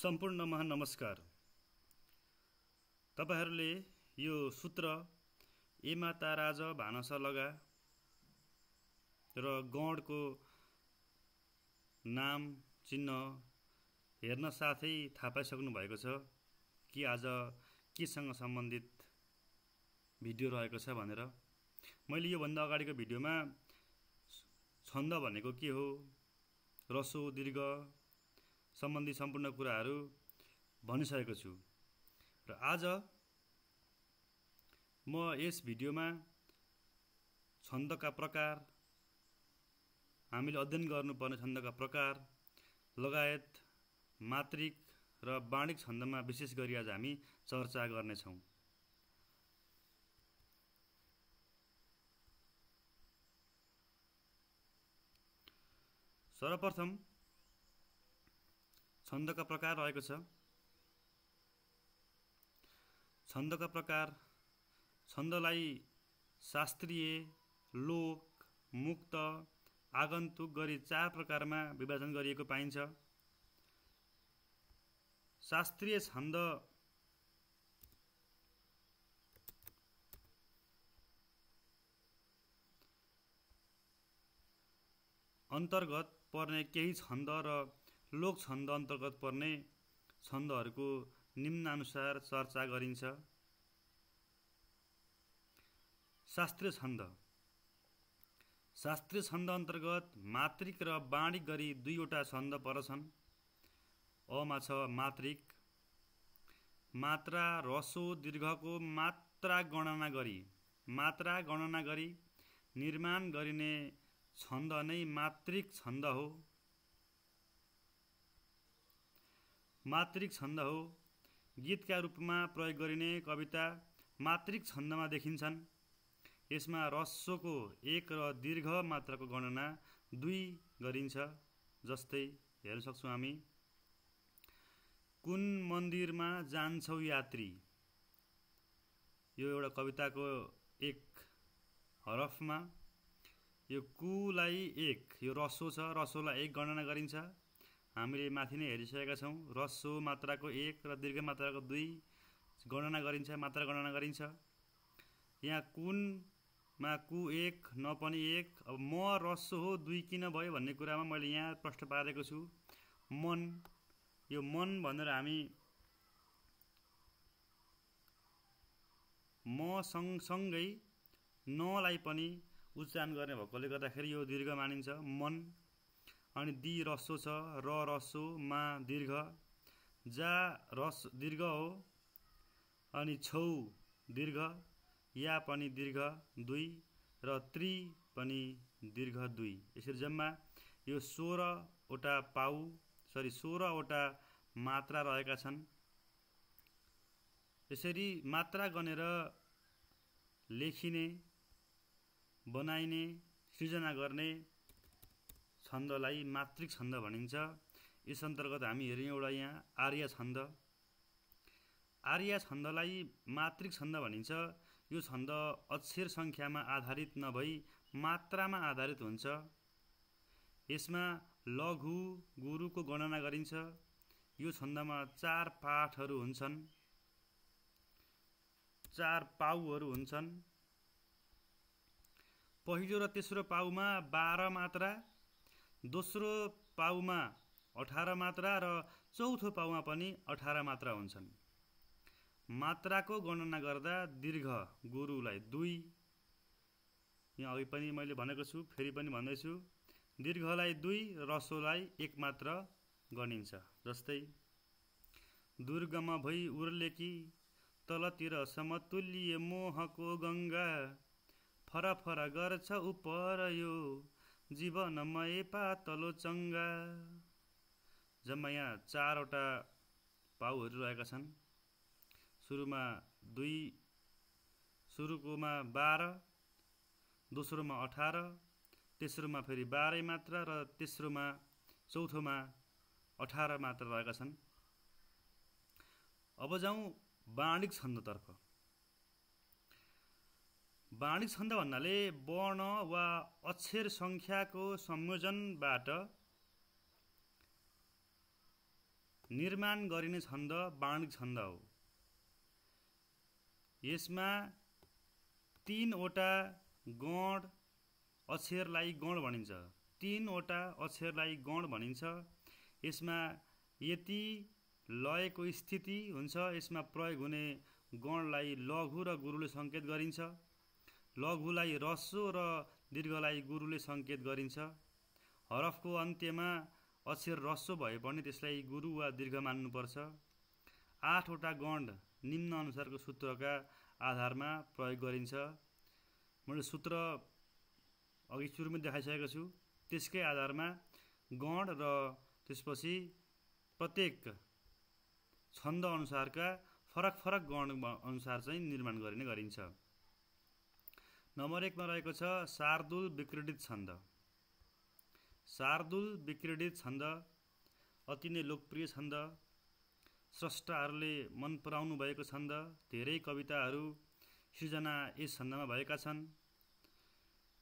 सम्पूर्ण महानमस्कार। तपाईहरुले यो सूत्र ए माता राज भानस लगा र गणको नाम चिन्ह हेर्न साथै थाहा पाइसक्नु भएको छ कि आज केसँग सम्बन्धित भिडियो रहेको छ भनेर। मैले यो भन्दा अगाडिको भिडियोमा छन्द भनेको के हो, रसो दीर्घ सम्बन्धी सम्पूर्ण कुराहरू भनिसकेको छु र आज म यस भिडियोमा छन्दका प्रकार, हामीले अध्ययन गर्नुपर्ने छन्दका प्रकार लगायत मात्रिक र बाणिक छन्दमा विशेष गरी आज हामी चर्चा गर्नेछौँ। सर्वप्रथम छन्दका प्रकार रहेको छ। छन्दका प्रकार छन्दलाई शास्त्रीय, लोक, मुक्त, आगन्तुक गरी 4 प्रकारमा विभाजन गरिएको पाइन्छ। शास्त्रीय छन्द अन्तर्गत पर्ने केही छन्द र लोक छन्द अन्तर्गत पर्ने छन्दहरूको निम्नानुसार चर्चा गरिन्छ। शास्त्रीय छन्द अन्तर्गत मात्रिक र बाणिक गरी 2वटा छन्द पर्छन्। अमा छ मात्रिक, मात्रा रसो दीर्घको मात्रा गणना गरी निर्माण गरिने छन्द नै मात्रिक छन्द हो। मात्रिक छन्द हो। गीतका रूपमा प्रयोग गरिने कविता मात्रिक छन्दमा देखिन्छन्। यसमा रस्वको 1 र दीर्घ मात्राको गणना 2 गरिन्छ। जस्तै हेर्न सक्छौँ हामी, कुन मन्दिरमा जान्छौ यात्री, यो एउटा कविताको 1 हरफमा यो कुलाई 1, यो रस्व छ, रस्वलाई 1 गणना गरिन्छ। हामीले माथि नै हेरिसकेका छौँ, रस्व मात्राको 1 र दीर्घ मात्राको 2 गणना गरिन्छ, मात्रा गणना गरिन्छ। यहाँ कुनमा कु 1 न पनि 1। अब म रस्व हो 2 किन भयो भन्ने कुरामा मैले यहाँ प्रश्न पारेको छु। मन, यो मन भनेर हामी म सँगसँगै नलाई पनि उच्चारण गर्ने भएकोले गर्दाखेरि यो दीर्घ मानिन्छ, मन। अनि दी रस्व छ, र रस्व, मा दीर्घ, जा रस दीर्घ हो, अनि छौ दीर्घ, या पनि दीर्घ 2 र त्रि पनि दीर्घ 2। यसरी जम्मा यो 16वटा मात्रा रहेका छन्। यसरी मात्रा गनेर लेखिने, बनाइने, सृजना गर्ने छन्दलाई मात्रिक छन्द भनिन्छ। यस अन्तर्गत हामी हेर्यौँ एउटा यहाँ आर्य छन्द। आर्य छन्दलाई मात्रिक छन्द भनिन्छ। यो छन्द अक्षर सङ्ख्यामा आधारित नभई मात्रामा आधारित हुन्छ। यसमा लघु, गुरुको गणना गरिन्छ। यो छन्दमा 4 पाठहरू हुन्छन्, 4 पाउहरू हुन्छन्। पहिलो र तेस्रो पाउमा 12 मात्रा, दोस्रो पाउमा 18 मात्रा र चौथो पाउमा पनि 18 मात्रा हुन्छन्। मात्राको गणना गर्दा दीर्घ गुरुलाई 2, यहाँ अघि पनि मैले भनेको छु, फेरि पनि भन्दैछु, दीर्घलाई 2, रसोलाई 1 मात्र गनिन्छ। जस्तै दुर्गम भई उर्लेकी तलतिर समतुल्य मोहको गङ्गा, फरफर गर्छ उपर यो जीवनमय पातलो चङ्गा। जम्मा यहाँ 4वटा पाउहरू रहेका छन्। सुरुमा 2, सुरुकोमा 12, दोस्रोमा 18, तेस्रोमा फेरि 12 मात्रा र तेस्रोमा चौथोमा 18 मात्रा रहेका छन्। अब जाउँ बाणिक छन्दतर्फ। बाणिक छन्द भन्नाले वर्ण वा अक्षर संख्याको संयोजनबाट निर्माण गरिने छन्द बाणिक छन्द हो। यसमा 3 वटा गण अक्षरलाई गण भनिन्छ। 3 वटा अक्षरलाई गण भनिन्छ। यसमा यति लयको स्थिति हुन्छ। यसमा प्रयोग हुने गणलाई लघु र गुरुले सङ्केत गरिन्छ। लघुलाई ह्रस्व र दीर्घलाई गुरुले सङ्केत गरिन्छ। हरफको अन्त्यमा अक्षर ह्रस्व भए पनि त्यसलाई गुरु वा दीर्घ मान्नुपर्छ। 8 वटा गण निम्न अनुसारको सूत्रका आधारमा प्रयोग गरिन्छ। मैले सूत्र अघि सुरुमै देखाइसकेको छु। त्यसकै आधारमा गण र त्यसपछि प्रत्येक छन्द अनुसारका फरक फरक गण अनुसार चाहिँ निर्माण गरिने गरिन्छ। नम्बर 1 मा रहेको छ शार्दूल विक्रीडित छन्द। शार्दूल विक्रीडित छन्द अति नै लोकप्रिय छन्द। स्रष्टाहरूले मन पराउनु भएको छन्द। धेरै कविताहरू सृजना यस छन्दमा भएका छन्।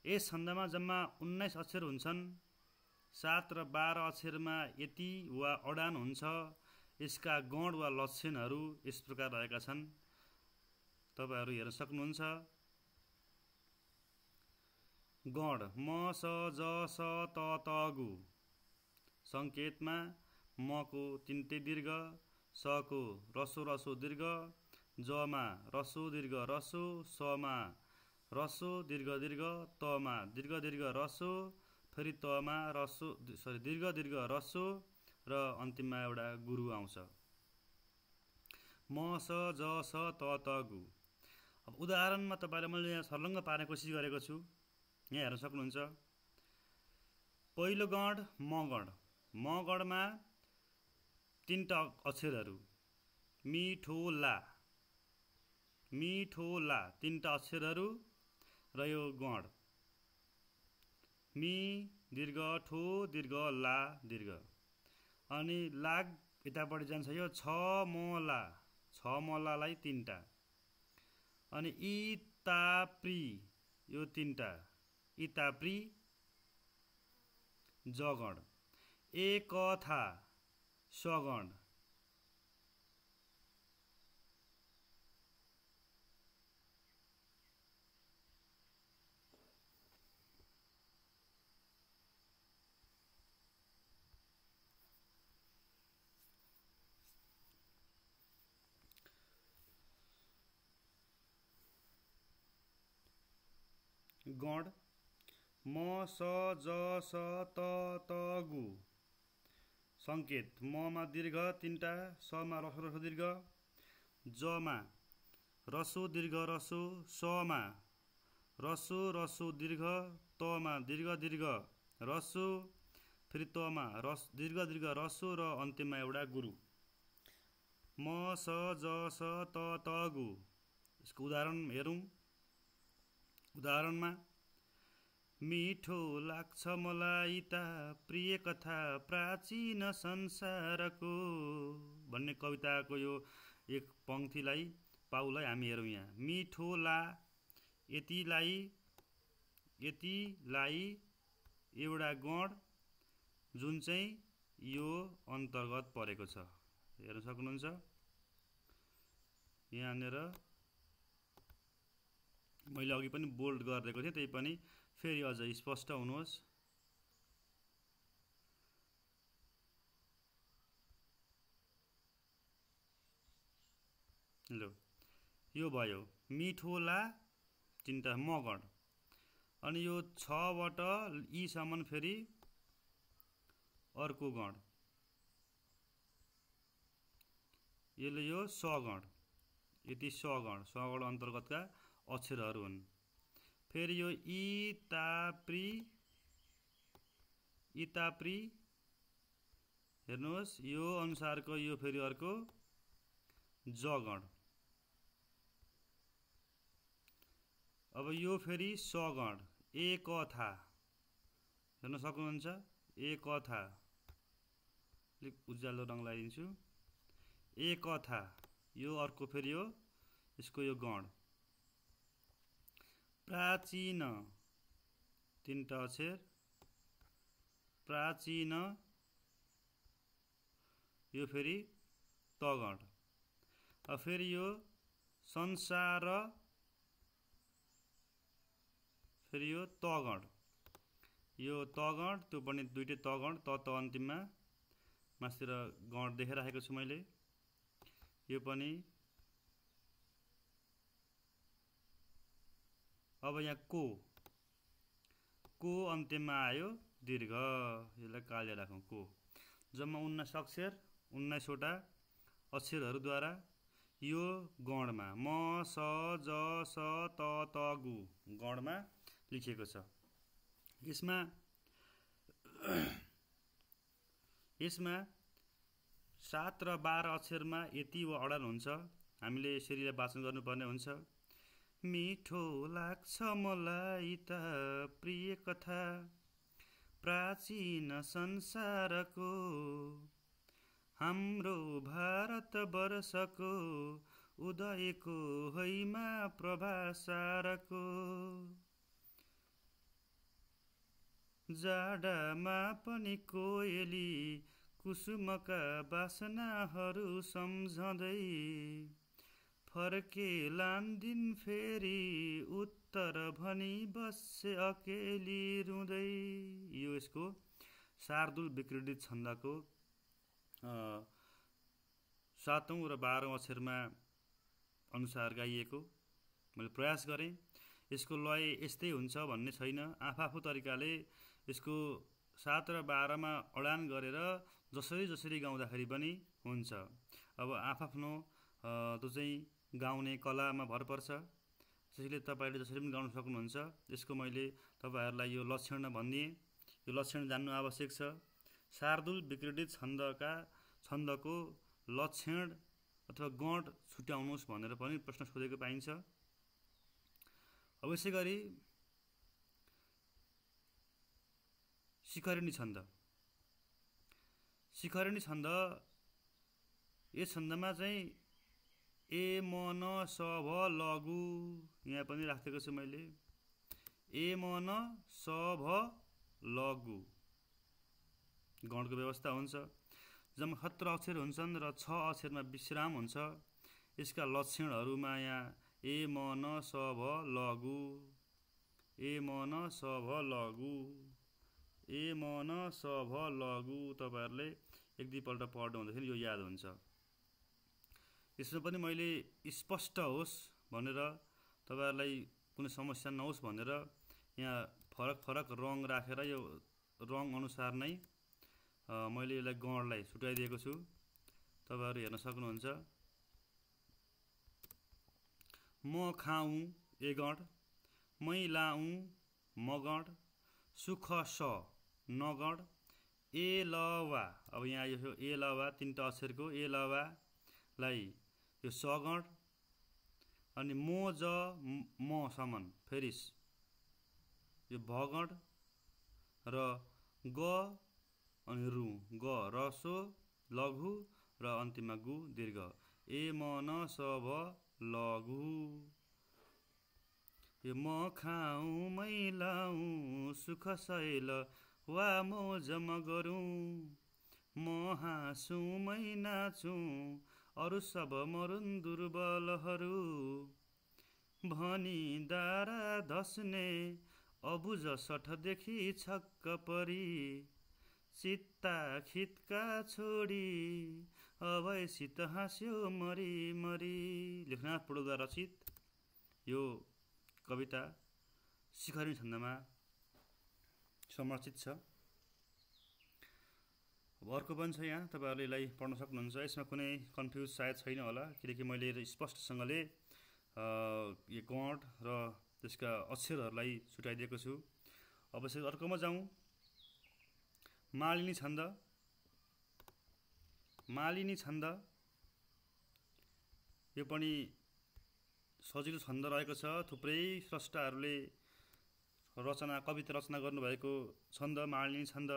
यस छन्दमा जम्मा 19 अक्षर हुन्छन्। 7 र 12 अक्षरमा यति वा अडान हुन्छ। यसका गण वा लक्षणहरू यस प्रकार रहेका छन्। तपाईहरु हेर्न सक्नुहुन्छ। गण म स ज स त त गु। संकेतमा म को तिनटै दीर्घ, स को रसो रसो दीर्घ, ज मा रसो दीर्घ रसो, स मा रसो दीर्घ दीर्घ, त मा दीर्घ दीर्घ रसो, फेरि त मा रसो दीर्घ दीर्घ रसो र अन्तिममा एउटा गुरु आउँछ। म स ज स त त गु। अब उदाहरणमा तपाईलाई मैले यहाँ सर्लङ्ग पार्ने कोसिस गरेको छु। यहाँ हेर्न सक्नुहुन्छ। पहिलो गण म गण। म गणमा 3टा अक्षरहरू मिठो ला, मिठो ला 3टा अक्षरहरू र यो गण मी दीर्घ ठो दीर्घ ला दीर्घ। अनि लाग यतापट्टि जान्छ। यो छ म ला, छ म लालाई 3टा। अनि इ ता प्रि यो 3टा, इ ता प्रि ज गण। ए क था स गण। गण म स ज स त त गु। संकेत म मा दीर्घ 3टा, स मा रसो रसो दीर्घ, ज मा रसो दीर्घ रसो, स मा रसो रसो दीर्घ, त मा दीर्घ दीर्घ रसो, फेरि त मा दीर्घ दीर्घ रसो र अन्त्यमा एउटा गुरु। म स ज स त त गु। यसको उदाहरण हेरौँ। उदाहरणमा मिठो लाग्छ मलाई त प्रिय कथा प्राचीन संसारको भन्ने कविताको यो एक पंक्तिलाई पाउलाई हामी हेरौँ। यहाँ मिठो ला यतिलाई एउटा गण जुन चाहिँ यो अन्तर्गत परेको छ। हेर्न सक्नुहुन्छ। यहाँनिर मैले अघि पनि बोल्ड गरिदिएको थिएँ, त्यही पनि फेरि अझ स्पष्ट हुनुहोस्। ल यो भयो मिठो ला 3टा म गण। अनि यो 6 बाट इ सम्म फेरि अर्को गण। यसले यो स गण। यति स गण अन्तर्गतका अक्षरहरू हुन्। फेरि यो इ ता प्रि हेर्नुहोस्। यो अनुसारको यो फेरि अर्को ज गण। अब यो फेरि स गण। ए क था हेर्न सक्नुहुन्छ। ए क था अलिक उज्यालो रङ लगाइदिन्छु। ए क था यो अर्को फेरि यो यसको यो गण। प्राचीन 3टा अक्षर प्राचीन यो फेरि तगण। अब फेरि यो संसार, फेरि यो तगण, यो तगण, त्यो पनि दुईटै तगण, त अन्तिममा मास्तिर गण देखाइराखेको छु मैले। यो पनि। अब यहाँ को अन्त्यमा आयो दीर्घ, यसलाई काले राखौँ को। जम्मा 19 अक्षर, 19 वटा अक्षरहरूद्वारा यो गणमा म स ज स त त गु गणमा लेखिएको छ। यसमा 7 र 12 अक्षरमा यति वा अडान हुन्छ, हामीले यसरी वाचन गर्नुपर्ने हुन्छ। मिठो लाग्छ मलाई त प्रिय कथा प्राचीन संसारको, हाम्रो भारत वर्षको उदयको हैमा प्रभासारको। जाडामा पनि कोयली कुसुमका बासनाहरू सम्झँदै फर्केलान् दिन फेरि उत्तर भनी बसे अकेली रुँदै। यो यसको शार्दूल विक्रीडित छन्दको 7औं र 12औं अक्षरमा अनुसार गाइएको मैले प्रयास गरेँ। यसको लय यस्तै हुन्छ भन्ने छैन, आफू तरिकाले यसको 7 र 12मा अडान गरेर जसरी गाउँदाखेरि पनि हुन्छ। अब आफ्नो त्यो चाहिँ गाउने कलामा भर पर्छ, त्यसैले तपाईले जसरी पनि गाउन सक्नुहुन्छ। यसको मैले तपाईहरुलाई यो लक्षण भनिदिएँ, यो लक्षण जान्नु आवश्यक छ। शार्दूल विक्रीडित छन्दको लक्षण अथवा गण छुट्याउनुहोस् भनेर पनि प्रश्न सोधेको पाइन्छ। अब यसै गरी शिखरिणी छन्द। शिखरिणी छन्द, यस छन्दमा चाहिँ ए म न स भ लघु यहाँ पनि राखेको छु मैले। ए म न स भ लघु गणको व्यवस्था हुन्छ। जम्मा 17 अक्षर हुन्छन् र 6 अक्षरमा विश्राम हुन्छ। यसका लक्षणहरूमा यहाँ ए म न स भ लघु, ए म न स भ लघु, ए म न स भ लघु तपाईहरुले एक दुई पल्ट पढ्नु हुँदाखेरि यो याद हुन्छ। यसमा पनि मैले स्पष्ट होस् भनेर, तपाईहरुलाई कुनै समस्या नहोस् भनेर यहाँ फरक रङ राखेर यो रङ अनुसार नै मैले यसलाई गणलाई छुट्याइदिएको छु। तपाईहरु हेर्न सक्नुहुन्छ। म खाऊ ए गण, मै लाऊ म गण, सुख स न गण, ए ल वा। अब यहाँ यो ए ल वा तीनटा अक्षरको ए ल वा लाई यो स गण, अनि मो ज म समन फेरि यो भ गण, र ग अनि रु ग रसो लघु र अन्तिममा गु दीर्घ। ए म न स भ लघु। यो म खाऊ मै लाऊ सुख शैल वा मोज म गरौँ, म हाँसु मै नाचु अरु सब मरुन् दुर्बलहरू, भनी दारा धस्ने अबुझ सठदेखि छक्क परी, चित्ता खित्का छोडी अभयसित हाँस्यो मरी मरी। लेखनाथ पौडेलद्वारा रचित यो कविता शिखरिणी छन्दमा समर्चित छ। अब अर्को पनि छ, यहाँ तपाईहरुले यसलाई पढ्न सक्नुहुन्छ। यसमा कुनै कन्फ्युज सायद छैन होला, किनकि मैले स्पष्टसँगले यो गण र त्यसका अक्षरहरूलाई छुट्याइदिएको छु। अब यसरी अर्कोमा जाउँ। मालिनी छन्द। मालिनी छन्द यो पनि सजिलो छन्द रहेको छ। थुप्रै स्रष्टाहरूले कविता रचना गर्नुभएको छन्द मालिनी छन्द।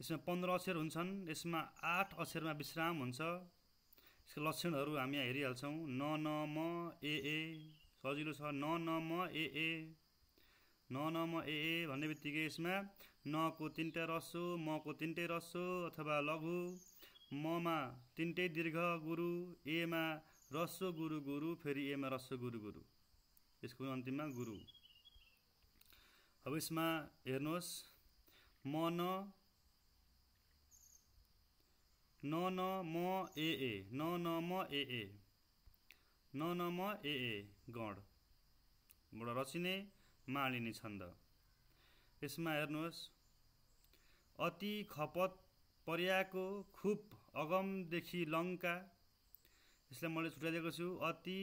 यसमा 15 अक्षर हुन्छन्। यसमा 8 अक्षरमा विश्राम हुन्छ। यसका लक्षणहरू हामी यहाँ हेरिहाल्छौँ। न न म ए ए सजिलो छ। न न म ए ए, न न म ए ए भन्ने बित्तिकै यसमा न को 3टा रस्व, म को 3टै रस्व अथवा लघु, ममा तिनटै दीर्घ गुरु, एमा रस्व गुरु गुरु, फेरि एमा रस्व गुरु गुरु, यसको अन्तिममा गुरु। अब यसमा हेर्नुहोस् मन न न म ए न न म ए न न म ए गणबाट रचिने मालिने छन्द। यसमा हेर्नुहोस् अति खपत पर्याको खुब अगमदेखि लङ्का, यसलाई मैले छुट्याइदिएको छु। अति